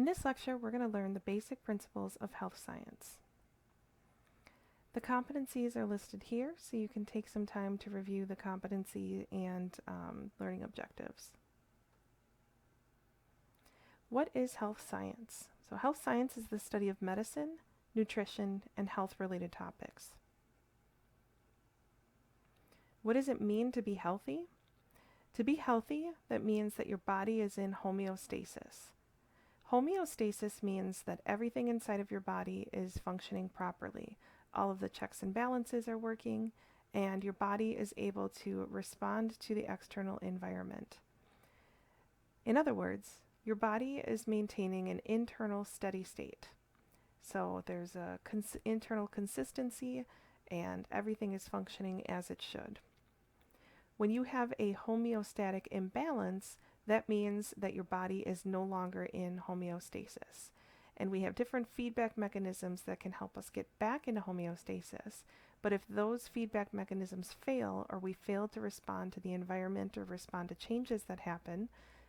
In this lecture, we're going to learn the basic principles of health science. The competencies are listed here, so you can take some time to review the competency and learning objectives. What is health science? So health science is the study of medicine, nutrition, and health-related topics. What does it mean to be healthy? To be healthy, that means that your body is in homeostasis. Homeostasis means that everything inside of your body is functioning properly. All of the checks and balances are working, and your body is able to respond to the external environment. In other words, your body is maintaining an internal steady state. So there's a internal consistency, and everything is functioning as it should. When you have a homeostatic imbalance, that means that your body is no longer in homeostasis. And we have different feedback mechanisms that can help us get back into homeostasis. But if those feedback mechanisms fail, or we fail to respond to the environment or respond to changes that happen,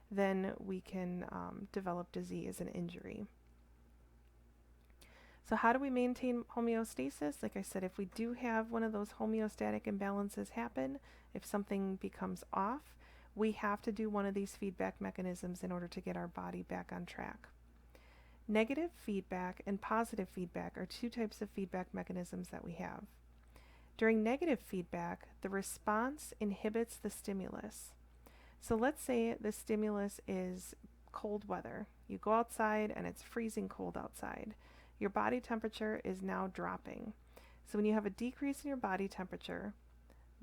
then we can develop disease and injury. So how do we maintain homeostasis? Like I said, if we do have one of those homeostatic imbalances happen, if something becomes off, we have to do one of these feedback mechanisms in order to get our body back on track. Negative feedback and positive feedback are two types of feedback mechanisms that we have. During negative feedback, the response inhibits the stimulus. So let's say the stimulus is cold weather. You go outside and it's freezing cold outside. Your body temperature is now dropping. So when you have a decrease in your body temperature,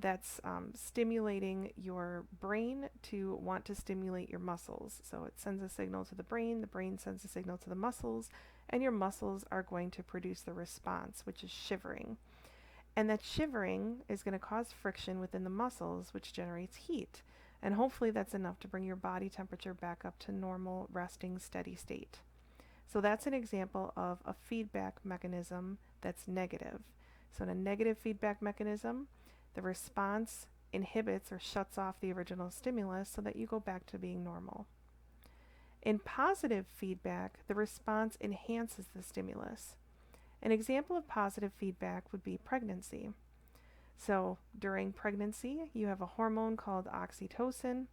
that's stimulating your brain to want to stimulate your muscles. So it sends a signal to the brain sends a signal to the muscles, and your muscles are going to produce the response, which is shivering. And that shivering is going to cause friction within the muscles, which generates heat. And hopefully that's enough to bring your body temperature back up to normal, resting, steady state. So that's an example of a feedback mechanism that's negative. So in a negative feedback mechanism, the response inhibits or shuts off the original stimulus so that you go back to being normal. In positive feedback, the response enhances the stimulus. An example of positive feedback would be pregnancy. So during pregnancy, you have a hormone called oxytocin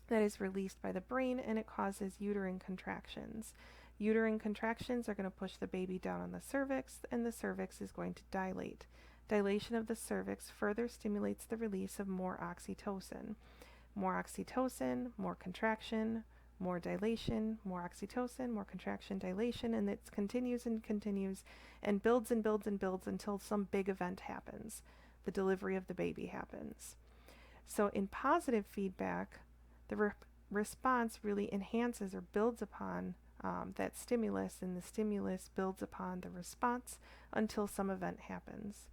that is released by the brain, and it causes uterine contractions. Uterine contractions are going to push the baby down on the cervix, and the cervix is going to dilate. Dilation of the cervix further stimulates the release of more oxytocin. More oxytocin, more contraction, more dilation, more oxytocin, more contraction, dilation, and it continues and continues and builds and builds and builds until some big event happens. The delivery of the baby happens. So in positive feedback, the response really enhances or builds upon that stimulus, and the stimulus builds upon the response until some event happens.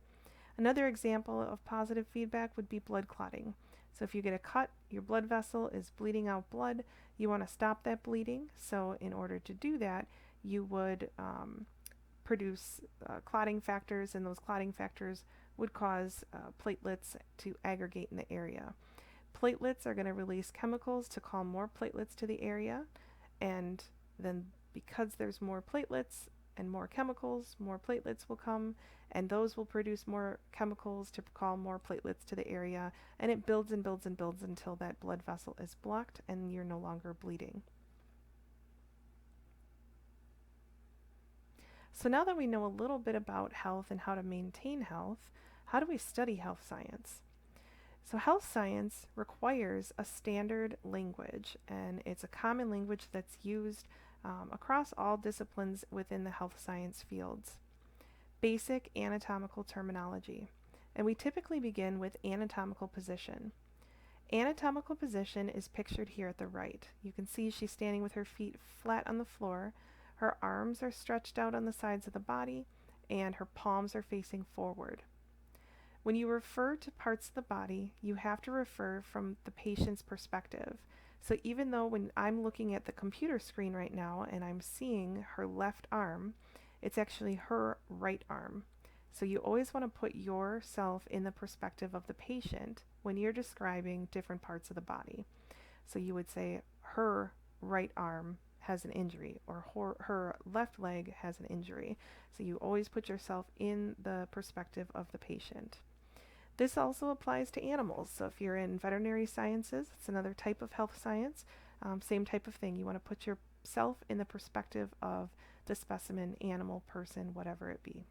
Another example of positive feedback would be blood clotting. So if you get a cut, your blood vessel is bleeding out blood, you want to stop that bleeding. So in order to do that, you would produce clotting factors, and those clotting factors would cause platelets to aggregate in the area. Platelets are going to release chemicals to call more platelets to the area, and then because there's more platelets and more chemicals, more platelets will come, and those will produce more chemicals to call more platelets to the area, and it builds and builds and builds until that blood vessel is blocked and you're no longer bleeding. So now that we know a little bit about health and how to maintain health, how do we study health science? So health science requires a standard language, and it's a common language that's used across all disciplines within the health science fields. Basic anatomical terminology. And we typically begin with anatomical position. Anatomical position is pictured here at the right. You can see she's standing with her feet flat on the floor. Her arms are stretched out on the sides of the body, and her palms are facing forward. When you refer to parts of the body, you have to refer from the patient's perspective. So even though when I'm looking at the computer screen right now and I'm seeing her left arm, it's actually her right arm. So you always want to put yourself in the perspective of the patient when you're describing different parts of the body. So you would say her right arm has an injury, or her left leg has an injury. So you always put yourself in the perspective of the patient. This also applies to animals. So if you're in veterinary sciences, it's another type of health science, same type of thing. You want to put yourself in the perspective of the specimen, animal, person, whatever it be.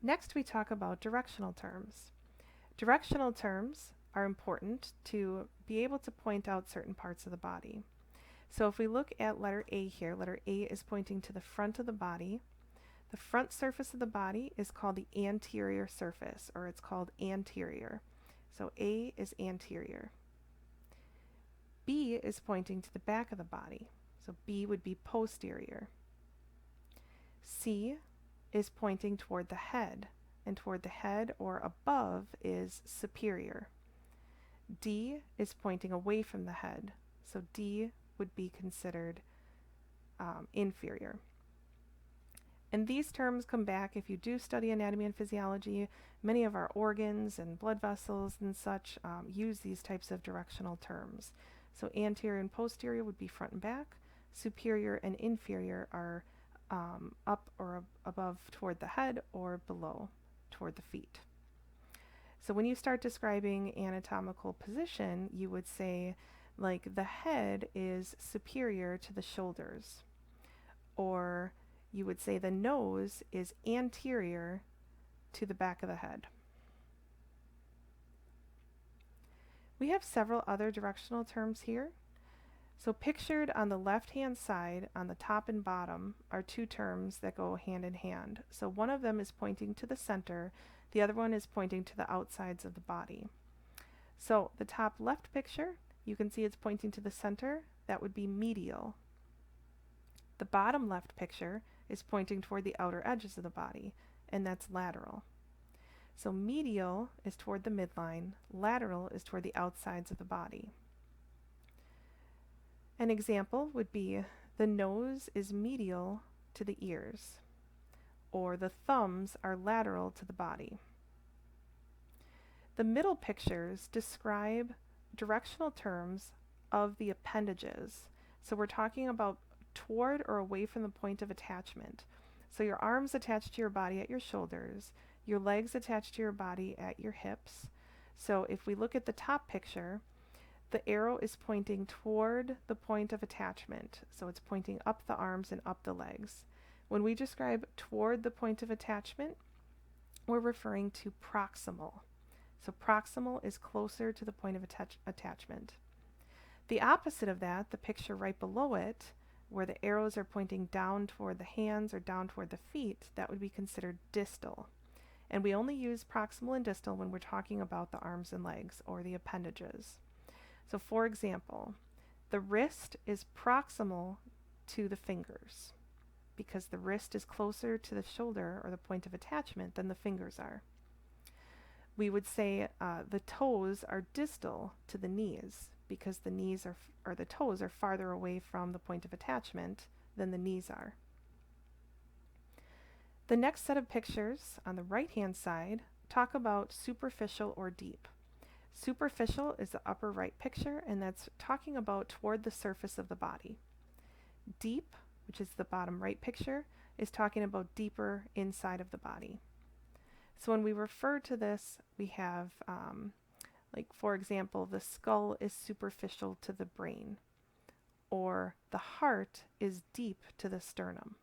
Next, we talk about directional terms. Directional terms are important to be able to point out certain parts of the body. So if we look at letter A here, letter A is pointing to the front of the body. The front surface of the body is called the anterior surface, or it's called anterior. So A is anterior. B is pointing to the back of the body. So B would be posterior. C is pointing toward the head, and toward the head or above is superior. D is pointing away from the head, so D would be considered inferior. And these terms come back if you do study anatomy and physiology. Many of our organs and blood vessels and such use these types of directional terms. So anterior and posterior would be front and back. Superior and inferior are up or above toward the head or below toward the feet. So when you start describing anatomical position, you would say like the head is superior to the shoulders, or you would say the nose is anterior to the back of the head. We have several other directional terms here. So pictured on the left-hand side, on the top and bottom, are two terms that go hand in hand. So one of them is pointing to the center, the other one is pointing to the outsides of the body. So the top left picture, you can see it's pointing to the center, that would be medial. The bottom left picture is pointing toward the outer edges of the body, and that's lateral. So medial is toward the midline, lateral is toward the outsides of the body. An example would be the nose is medial to the ears, or the thumbs are lateral to the body. The middle pictures describe directional terms of the appendages. So we're talking about toward or away from the point of attachment. So your arms attached to your body at your shoulders, your legs attached to your body at your hips. So if we look at the top picture, the arrow is pointing toward the point of attachment, so it's pointing up the arms and up the legs. When we describe toward the point of attachment, we're referring to proximal. So proximal is closer to the point of attachment. The opposite of that, the picture right below it, where the arrows are pointing down toward the hands or down toward the feet, that would be considered distal. And we only use proximal and distal when we're talking about the arms and legs or the appendages. So for example, the wrist is proximal to the fingers because the wrist is closer to the shoulder or the point of attachment than the fingers are. We would say the toes are distal to the knees because the knees or the toes are farther away from the point of attachment than the knees are. The next set of pictures on the right-hand side talk about superficial or deep. Superficial is the upper right picture, and that's talking about toward the surface of the body. Deep, which is the bottom right picture, is talking about deeper inside of the body. So when we refer to this, we have, like for example, the skull is superficial to the brain, or the heart is deep to the sternum.